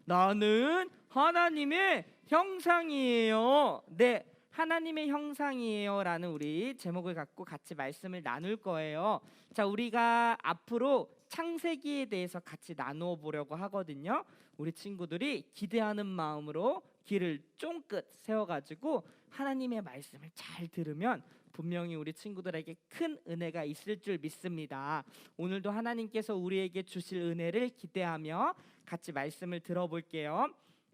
나는 하나님의 형상이에요. 네, 하나님의 형상이에요 라는 우리 제목을 갖고 같이 말씀을 나눌 거예요. 자, 우리가 앞으로 창세기에 대해서 같이 나누어 보려고 하거든요. 우리 친구들이 기대하는 마음으로 귀를 쫑긋 세워가지고 하나님의 말씀을 잘 들으면 분명히 우리 친구들에게 큰 은혜가 있을 줄 믿습니다. 오늘도 하나님께서 우리에게 주실 은혜를 기대하며 같이 말씀을 들어볼게요.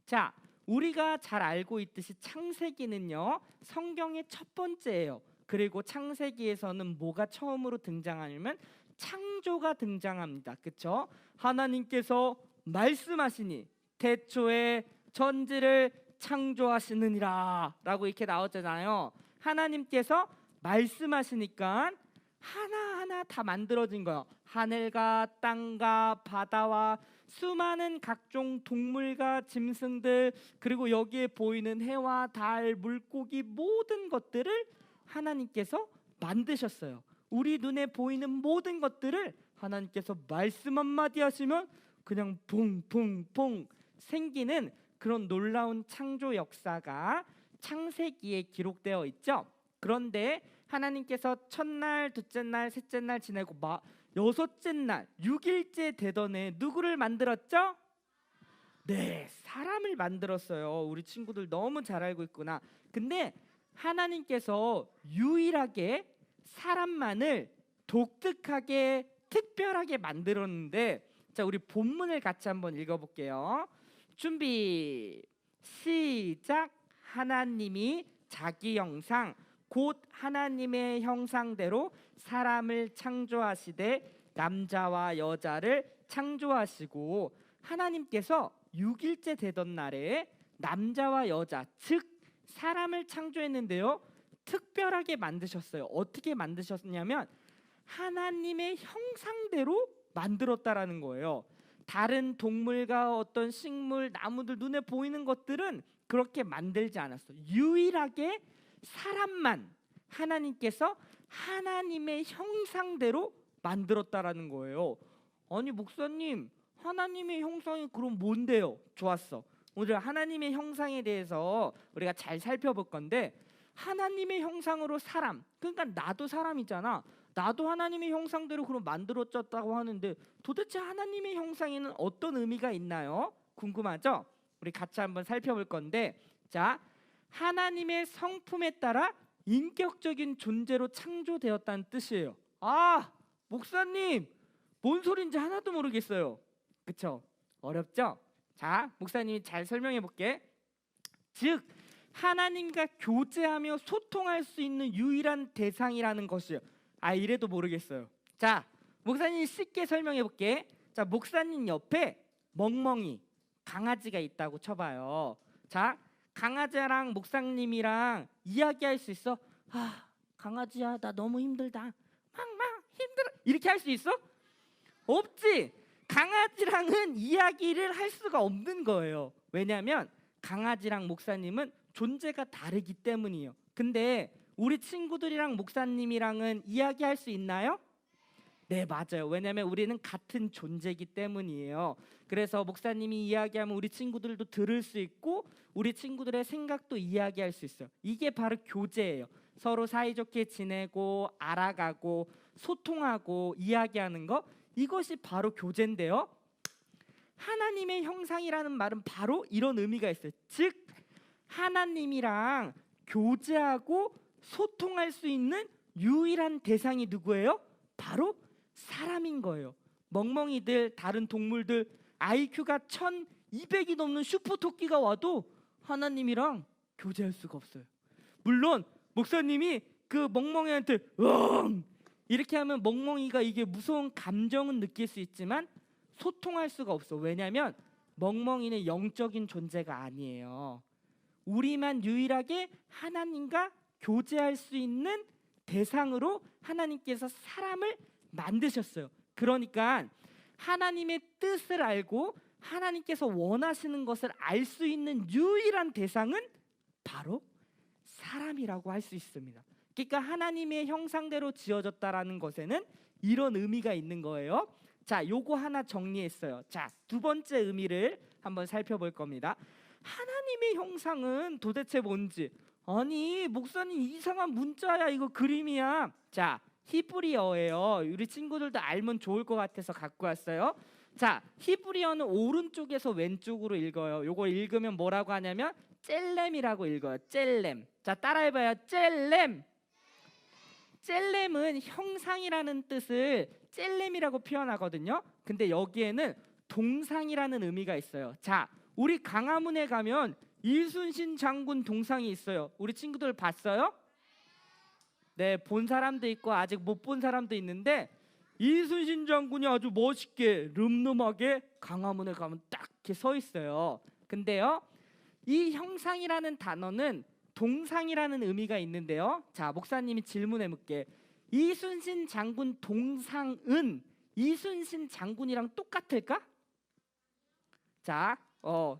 자, 우리가 잘 알고 있듯이 창세기는요, 성경의 첫 번째예요. 그리고 창세기에서는 뭐가 처음으로 등장하냐면 창조가 등장합니다. 그렇죠? 하나님께서 말씀하시니 태초에 천지를 창조하시느니라 라고 이렇게 나왔잖아요. 하나님께서 말씀하시니까 하나하나 다 만들어진 거예요. 하늘과 땅과 바다와 수많은 각종 동물과 짐승들, 그리고 여기에 보이는 해와 달, 물고기, 모든 것들을 하나님께서 만드셨어요. 우리 눈에 보이는 모든 것들을 하나님께서 말씀 한마디 하시면 그냥 퐁퐁퐁 생기는 그런 놀라운 창조 역사가 창세기에 기록되어 있죠. 그런데 하나님께서 첫날, 둘째 날, 셋째 날 지내고 여섯째 날 6일째 되던 해 누구를 만들었죠? 네, 사람을 만들었어요. 우리 친구들 너무 잘 알고 있구나. 근데 하나님께서 유일하게 사람만을 독특하게 특별하게 만들었는데, 자, 우리 본문을 같이 한번 읽어볼게요. 준비 시작. 하나님이 자기 형상 곧 하나님의 형상대로 사람을 창조하시되 남자와 여자를 창조하시고, 하나님께서 6일째 되던 날에 남자와 여자 즉 사람을 창조했는데요, 특별하게 만드셨어요. 어떻게 만드셨냐면 하나님의 형상대로 만들었다라는 거예요. 다른 동물과 어떤 식물, 나무들, 눈에 보이는 것들은 그렇게 만들지 않았어요. 유일하게 사람만 하나님께서 하나님의 형상대로 만들었다라는 거예요. 아니 목사님, 하나님의 형상이 그럼 뭔데요? 좋았어. 오늘 하나님의 형상에 대해서 우리가 잘 살펴볼 건데, 하나님의 형상으로 사람, 그러니까 나도 사람이잖아. 나도 하나님의 형상대로 그럼 만들어졌다고 하는데 도대체 하나님의 형상에는 어떤 의미가 있나요? 궁금하죠? 우리 같이 한번 살펴볼 건데, 자, 하나님의 성품에 따라 인격적인 존재로 창조되었다는 뜻이에요. 아, 목사님, 뭔 소린지 하나도 모르겠어요. 그쵸? 어렵죠? 자, 목사님이 잘 설명해 볼게. 즉 하나님과 교제하며 소통할 수 있는 유일한 대상이라는 것이에요. 아, 이래도 모르겠어요. 자, 목사님이 쉽게 설명해 볼게. 자, 목사님 옆에 멍멍이 강아지가 있다고 쳐봐요. 자, 강아지랑 목사님이랑 이야기할 수 있어? 아, 강아지야, 나 너무 힘들다. 막 힘들어. 이렇게 할 수 있어? 없지. 강아지랑은 이야기를 할 수가 없는 거예요. 왜냐하면 강아지랑 목사님은 존재가 다르기 때문이에요. 근데 우리 친구들이랑 목사님이랑은 이야기할 수 있나요? 네, 맞아요. 왜냐하면 우리는 같은 존재이기 때문이에요. 그래서 목사님이 이야기하면 우리 친구들도 들을 수 있고 우리 친구들의 생각도 이야기할 수 있어요. 이게 바로 교제예요. 서로 사이좋게 지내고 알아가고 소통하고 이야기하는 거, 이것이 바로 교제인데요, 하나님의 형상이라는 말은 바로 이런 의미가 있어요. 즉 하나님이랑 교제하고 소통할 수 있는 유일한 대상이 누구예요? 바로 사람인 거예요. 멍멍이들, 다른 동물들 IQ가 1200이 넘는 슈퍼토끼가 와도 하나님이랑 교제할 수가 없어요. 물론 목사님이 그 멍멍이한테 응 이렇게 하면 멍멍이가 이게 무서운 감정은 느낄 수 있지만 소통할 수가 없어. 왜냐하면 멍멍이는 영적인 존재가 아니에요. 우리만 유일하게 하나님과 교제할 수 있는 대상으로 하나님께서 사람을 만드셨어요. 그러니까 하나님의 뜻을 알고 하나님께서 원하시는 것을 알 수 있는 유일한 대상은 바로 사람이라고 할 수 있습니다. 그러니까 하나님의 형상대로 지어졌다라는 것에는 이런 의미가 있는 거예요. 자, 요거 하나 정리했어요. 자, 두 번째 의미를 한번 살펴볼 겁니다. 하나님의 형상은 도대체 뭔지. 아니, 목사님 이상한 문자야, 이거 그림이야. 자, 히브리어예요. 우리 친구들도 알면 좋을 것 같아서 갖고 왔어요. 자, 히브리어는 오른쪽에서 왼쪽으로 읽어요. 요거 읽으면 뭐라고 하냐면 젤렘이라고 읽어요. 젤렘. 자, 따라해봐요. 젤렘. 젤렘은 형상이라는 뜻을 젤렘이라고 표현하거든요. 근데 여기에는 동상이라는 의미가 있어요. 자, 우리 강화문에 가면 이순신 장군 동상이 있어요. 우리 친구들 봤어요? 네, 본 사람도 있고 아직 못 본 사람도 있는데 이순신 장군이 아주 멋있게 름름하게 강화문에 가면 딱 이렇게 서 있어요. 근데요, 이 형상이라는 단어는 동상이라는 의미가 있는데요. 자, 목사님이 질문해 볼게. 이순신 장군 동상은 이순신 장군이랑 똑같을까? 자,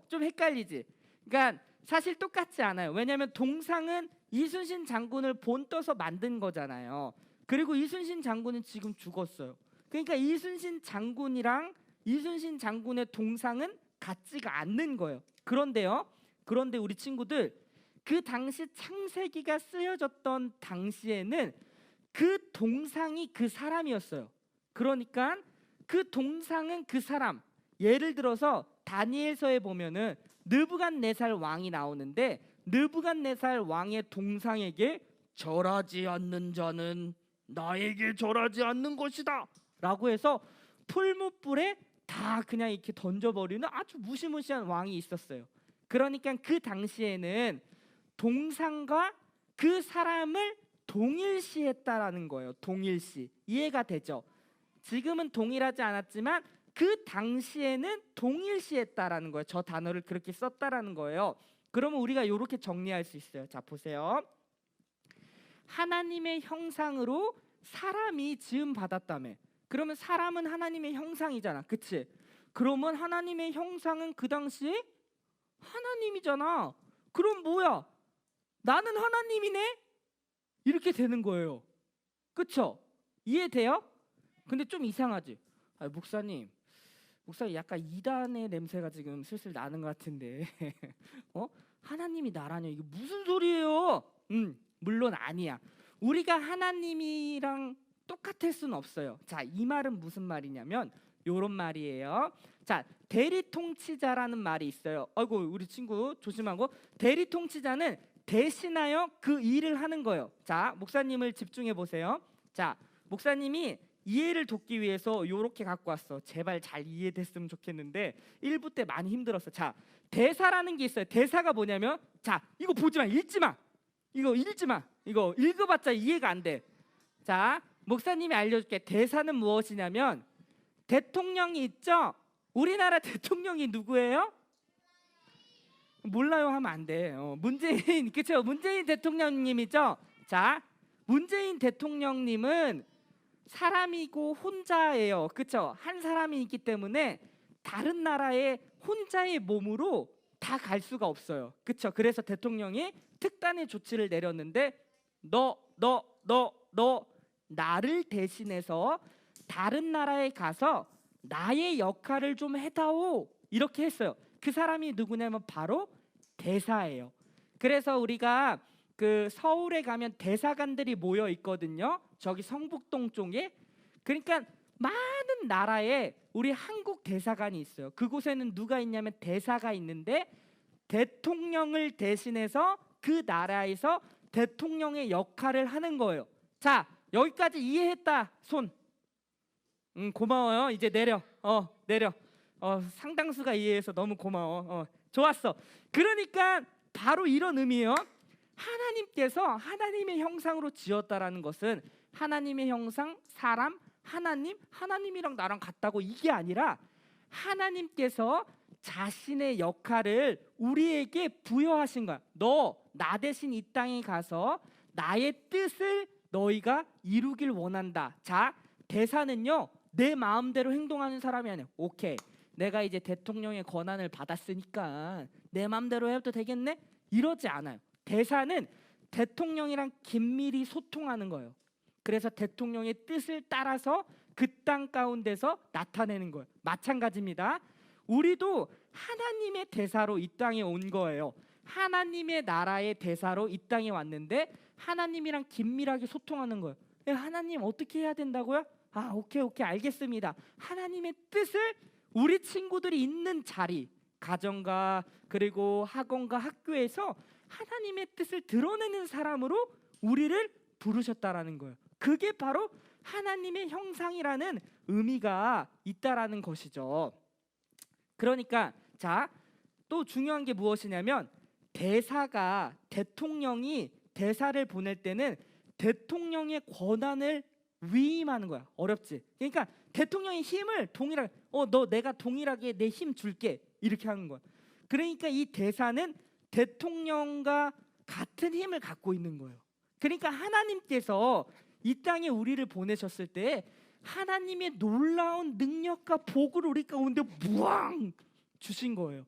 좀 헷갈리지. 그러니까 사실 똑같지 않아요. 왜냐하면 동상은 이순신 장군을 본떠서 만든 거잖아요. 그리고 이순신 장군은 지금 죽었어요. 그러니까 이순신 장군이랑 이순신 장군의 동상은 같지가 않는 거예요. 그런데 우리 친구들, 그 당시 창세기가 쓰여졌던 당시에는 그 동상이 그 사람이었어요. 그러니까 그 동상은 그 사람. 예를 들어서 다니엘서에 보면은 느부갓네살 왕이 나오는데 느부갓네살 왕의 동상에게 절하지 않는 자는 나에게 절하지 않는 것이다 라고 해서 풀무불에 다 그냥 이렇게 던져버리는 아주 무시무시한 왕이 있었어요. 그러니까 그 당시에는 동상과 그 사람을 동일시했다라는 거예요. 동일시. 이해가 되죠? 지금은 동일하지 않았지만 그 당시에는 동일시했다라는 거예요. 저 단어를 그렇게 썼다라는 거예요. 그러면 우리가 이렇게 정리할 수 있어요. 자, 보세요. 하나님의 형상으로 사람이 지음 받았다며. 그러면 사람은 하나님의 형상이잖아. 그치? 그러면 하나님의 형상은 그 당시에 하나님이잖아. 그럼 뭐야? 나는 하나님이네? 이렇게 되는 거예요. 그쵸? 이해돼요? 근데 좀 이상하지? 목사님 약간 이단의 냄새가 지금 슬슬 나는 것 같은데 하나님이 나라뇨? 이게 무슨 소리예요? 물론 아니야. 우리가 하나님이랑 똑같을 수는 없어요. 자, 이 말은 무슨 말이냐면 요런 말이에요. 자, 대리통치자라는 말이 있어요. 아이고, 우리 친구 조심하고. 대리통치자는 대신하여 그 일을 하는 거예요. 자, 목사님을 집중해 보세요. 자, 목사님이 이해를 돕기 위해서 요렇게 갖고 왔어. 제발 잘 이해됐으면 좋겠는데 1부 때 많이 힘들었어. 자, 대사라는 게 있어요. 대사가 뭐냐면, 자, 이거 보지 마, 읽지 마. 이거 읽지 마. 이거 읽어봤자 이해가 안 돼. 자, 목사님이 알려줄게. 대사는 무엇이냐면, 대통령이 있죠. 우리나라 대통령이 누구예요? 몰라요 하면 안 돼. 문재인, 그렇죠? 문재인 대통령님이죠. 자, 문재인 대통령님은 사람이고 혼자예요. 그렇죠? 한 사람이 있기 때문에 다른 나라에 혼자의 몸으로 다 갈 수가 없어요. 그렇죠? 그래서 대통령이 특단의 조치를 내렸는데 너 나를 대신해서 다른 나라에 가서 나의 역할을 좀 해다오, 이렇게 했어요. 그 사람이 누구냐면 바로 대사예요. 그래서 우리가 그 서울에 가면 대사관들이 모여 있거든요. 저기 성북동 쪽에. 그러니까 많은 나라에 우리 한국 대사관이 있어요. 그곳에는 누가 있냐면 대사가 있는데 대통령을 대신해서 그 나라에서 대통령의 역할을 하는 거예요. 자, 여기까지 이해했다. 손. 고마워요. 이제 내려. 내려. 상당수가 이해해서 너무 고마워. 좋았어. 그러니까 바로 이런 의미예요. 하나님께서 하나님의 형상으로 지었다라는 것은 하나님의 형상, 사람, 하나님이랑 나랑 같다고, 이게 아니라 하나님께서 자신의 역할을 우리에게 부여하신 거야. 너 나 대신 이 땅에 가서 나의 뜻을 너희가 이루길 원한다. 자, 대사는요, 내 마음대로 행동하는 사람이 아니야. 오케이, 내가 이제 대통령의 권한을 받았으니까 내 마음대로 해도 되겠네? 이러지 않아요. 대사는 대통령이랑 긴밀히 소통하는 거예요. 그래서 대통령의 뜻을 따라서 그 땅 가운데서 나타내는 거예요. 마찬가지입니다. 우리도 하나님의 대사로 이 땅에 온 거예요. 하나님의 나라의 대사로 이 땅에 왔는데 하나님이랑 긴밀하게 소통하는 거예요. 하나님 어떻게 해야 된다고요? 오케이 알겠습니다. 하나님의 뜻을 우리 친구들이 있는 자리, 가정과 그리고 학원과 학교에서 하나님의 뜻을 드러내는 사람으로 우리를 부르셨다라는 거예요. 그게 바로 하나님의 형상이라는 의미가 있다라는 것이죠. 그러니까 자, 또 중요한 게 무엇이냐면 대사가, 대통령이 대사를 보낼 때는 대통령의 권한을 위임하는 거야. 어렵지? 그러니까 대통령의 힘을 동일하게 너 내가 동일하게 내 힘 줄게 이렇게 하는 거야. 그러니까 이 대사는 대통령과 같은 힘을 갖고 있는 거예요. 그러니까 하나님께서 이 땅에 우리를 보내셨을 때 하나님의 놀라운 능력과 복을 우리 가운데 무앙 주신 거예요.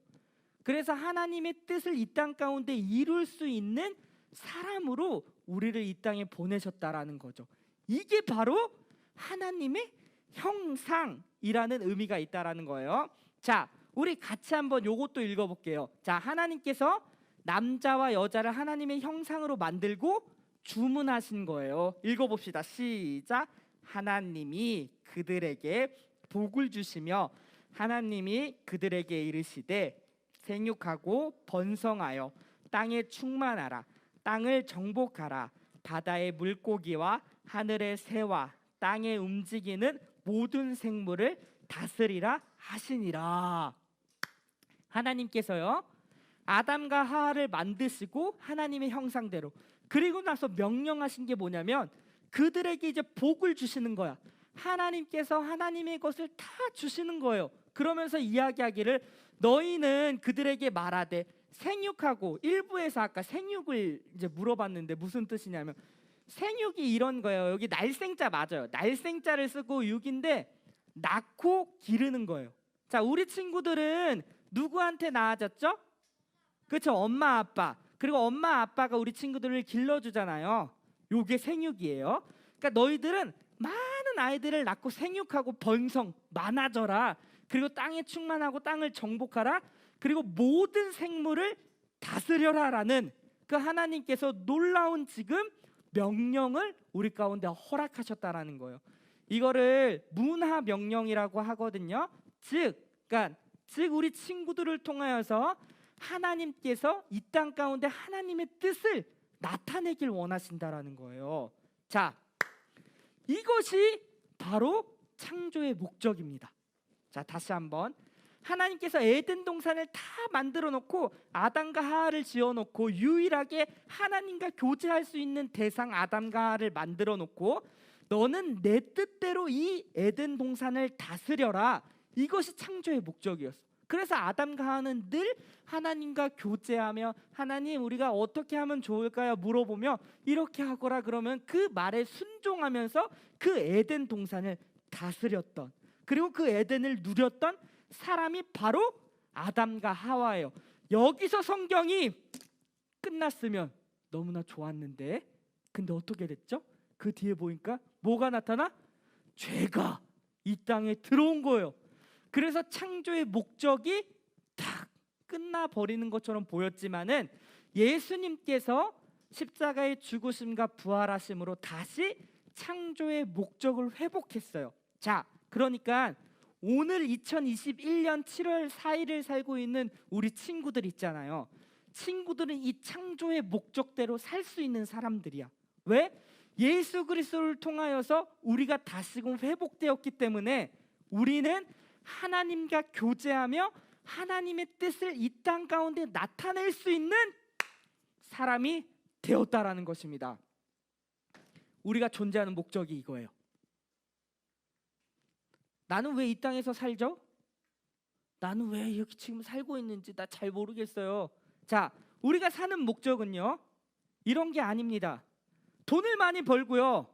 그래서 하나님의 뜻을 이 땅 가운데 이룰 수 있는 사람으로 우리를 이 땅에 보내셨다라는 거죠. 이게 바로 하나님의 형상이라는 의미가 있다라는 거예요. 자, 우리 같이 한번 요것도 읽어볼게요. 자, 하나님께서 남자와 여자를 하나님의 형상으로 만들고 주문하신 거예요. 읽어봅시다. 시작. 하나님이 그들에게 복을 주시며 하나님이 그들에게 이르시되 생육하고 번성하여 땅에 충만하라. 땅을 정복하라. 바다의 물고기와 하늘의 새와 땅에 움직이는 모든 생물을 다스리라 하시니라. 하나님께서요 아담과 하와를 만드시고 하나님의 형상대로, 그리고 나서 명령하신 게 뭐냐면 그들에게 이제 복을 주시는 거야. 하나님께서 하나님의 것을 다 주시는 거예요. 그러면서 이야기하기를 너희는 그들에게 말하되 생육하고, 일부에서 아까 생육을 이제 물어봤는데 무슨 뜻이냐면 생육이 이런 거예요. 여기 날생자 맞아요. 날생자를 쓰고 육인데 낳고 기르는 거예요. 자, 우리 친구들은 누구한테 낳아졌죠? 그렇죠. 엄마 아빠. 그리고 엄마 아빠가 우리 친구들을 길러주잖아요. 요게 생육이에요. 그러니까 너희들은 많은 아이들을 낳고 생육하고 번성 많아져라. 그리고 땅에 충만하고 땅을 정복하라. 그리고 모든 생물을 다스려라라는 그 하나님께서 놀라운 지금 명령을 우리 가운데 허락하셨다라는 거예요. 이거를 문하 명령이라고 하거든요. 그러니까 우리 친구들을 통하여서 하나님께서 이 땅 가운데 하나님의 뜻을 나타내길 원하신다라는 거예요. 자, 이것이 바로 창조의 목적입니다. 자, 다시 한번 하나님께서 에덴 동산을 다 만들어 놓고 아담과 하와를 지어 놓고 유일하게 하나님과 교제할 수 있는 대상 아담과 하와를 만들어 놓고 너는 내 뜻대로 이 에덴 동산을 다스려라. 이것이 창조의 목적이었어. 그래서 아담과 하와는 늘 하나님과 교제하며 하나님 우리가 어떻게 하면 좋을까요? 물어보며 이렇게 하거라 그러면 그 말에 순종하면서 그 에덴 동산을 다스렸던, 그리고 그 에덴을 누렸던 사람이 바로 아담과 하와예요. 여기서 성경이 끝났으면 너무나 좋았는데 근데 어떻게 됐죠? 그 뒤에 보니까 뭐가 나타나? 죄가 이 땅에 들어온 거예요. 그래서 창조의 목적이 딱 끝나버리는 것처럼 보였지만은 예수님께서 십자가의 죽으심과 부활하심으로 다시 창조의 목적을 회복했어요. 자, 그러니까 오늘 2021년 7월 4일을 살고 있는 우리 친구들 있잖아요. 친구들은 이 창조의 목적대로 살 수 있는 사람들이야. 왜? 예수 그리스도를 통하여서 우리가 다시금 회복되었기 때문에 우리는 하나님과 교제하며 하나님의 뜻을 이 땅 가운데 나타낼 수 있는 사람이 되었다라는 것입니다. 우리가 존재하는 목적이 이거예요. 나는 왜 이 땅에서 살죠? 나는 왜 여기 지금 살고 있는지 나 잘 모르겠어요. 자, 우리가 사는 목적은요 이런 게 아닙니다. 돈을 많이 벌고요,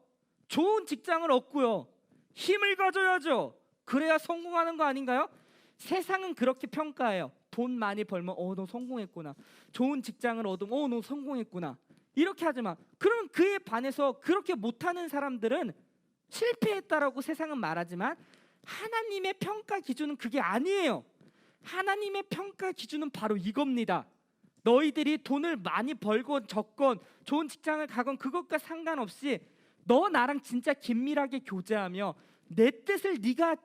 좋은 직장을 얻고요, 힘을 가져야죠. 그래야 성공하는 거 아닌가요? 세상은 그렇게 평가해요. 돈 많이 벌면 너 성공했구나. 좋은 직장을 얻으면 너 성공했구나. 이렇게 하지 마. 그러면 그에 반해서 그렇게 못하는 사람들은 실패했다라고 세상은 말하지만 하나님의 평가 기준은 그게 아니에요. 하나님의 평가 기준은 바로 이겁니다. 너희들이 돈을 많이 벌건 적건 좋은 직장을 가건 그것과 상관없이 너 나랑 진짜 긴밀하게 교제하며 내 뜻을 네가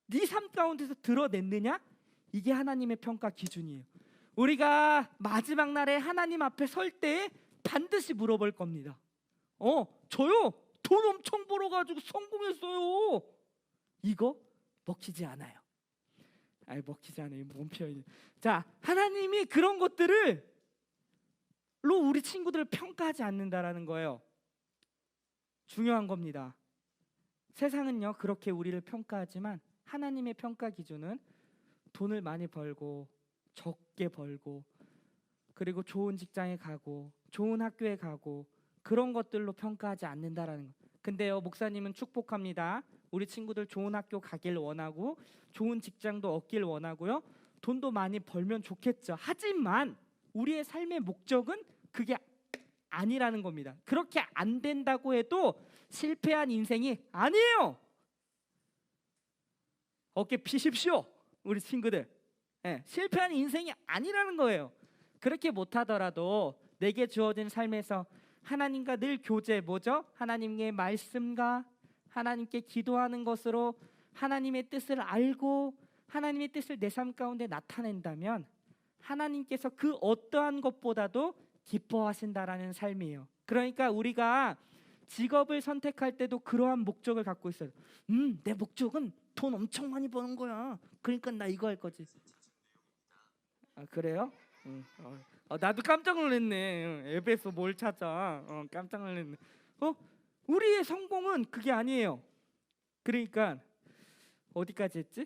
네 삶 가운데서 드러냈느냐? 이게 하나님의 평가 기준이에요. 우리가 마지막 날에 하나님 앞에 설 때 반드시 물어볼 겁니다. 저요 돈 엄청 벌어가지고 성공했어요. 이거 먹히지 않아요. 먹히지 않아요. 뭔 표현이? 자, 하나님이 그런 것들로 우리 친구들을 평가하지 않는다라는 거예요. 중요한 겁니다. 세상은요 그렇게 우리를 평가하지만 하나님의 평가 기준은 돈을 많이 벌고 적게 벌고 그리고 좋은 직장에 가고 좋은 학교에 가고 그런 것들로 평가하지 않는다라는 거. 근데요 목사님은 축복합니다. 우리 친구들 좋은 학교 가길 원하고 좋은 직장도 얻길 원하고요. 돈도 많이 벌면 좋겠죠. 하지만 우리의 삶의 목적은 그게 아니라는 겁니다. 그렇게 안 된다고 해도 실패한 인생이 아니에요. 어깨 피십시오 우리 친구들. 실패한 인생이 아니라는 거예요. 그렇게 못하더라도 내게 주어진 삶에서 하나님과 늘 교제, 뭐죠? 하나님의 말씀과 하나님께 기도하는 것으로 하나님의 뜻을 알고 하나님의 뜻을 내 삶 가운데 나타낸다면 하나님께서 그 어떠한 것보다도 기뻐하신다라는 삶이에요. 그러니까 우리가 직업을 선택할 때도 그러한 목적을 갖고 있어요. 내 목적은 돈 엄청 많이 버는 거야. 그러니까 나 이거 할 거지. 그래요? 나도 깜짝 놀랐네. 앱에서 뭘 찾아? 깜짝 놀랐네. 우리의 성공은 그게 아니에요. 그러니까 어디까지 했지?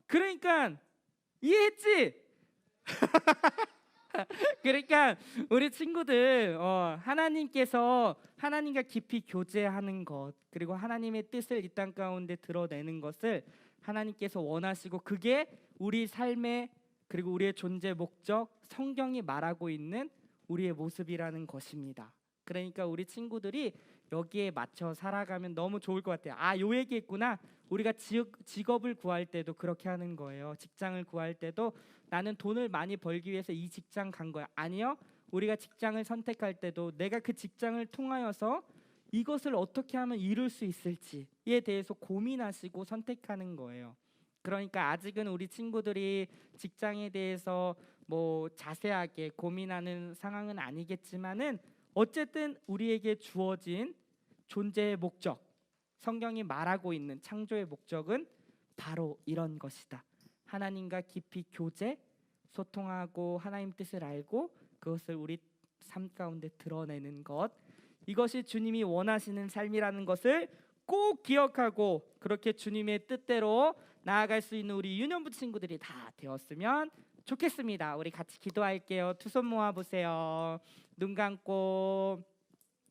그러니까 이해했지? 그러니까 우리 친구들 하나님께서 하나님과 깊이 교제하는 것 그리고 하나님의 뜻을 이 땅 가운데 드러내는 것을 하나님께서 원하시고 그게 우리 삶의 그리고 우리의 존재 목적 성경이 말하고 있는 우리의 모습이라는 것입니다. 그러니까 우리 친구들이 여기에 맞춰 살아가면 너무 좋을 것 같아요. 요 얘기했구나. 우리가 직업을 구할 때도 그렇게 하는 거예요. 직장을 구할 때도 나는 돈을 많이 벌기 위해서 이 직장 간 거야. 아니요. 우리가 직장을 선택할 때도 내가 그 직장을 통하여서 이것을 어떻게 하면 이룰 수 있을지에 대해서 고민하시고 선택하는 거예요. 그러니까 아직은 우리 친구들이 직장에 대해서 뭐 자세하게 고민하는 상황은 아니겠지만은 어쨌든 우리에게 주어진 존재의 목적, 성경이 말하고 있는 창조의 목적은 바로 이런 것이다. 하나님과 깊이 교제, 소통하고 하나님 뜻을 알고 그것을 우리 삶 가운데 드러내는 것, 이것이 주님이 원하시는 삶이라는 것을 꼭 기억하고 그렇게 주님의 뜻대로 나아갈 수 있는 우리 유년부 친구들이 다 되었으면 좋겠습니다. 우리 같이 기도할게요. 두 손 모아 보세요. 눈 감고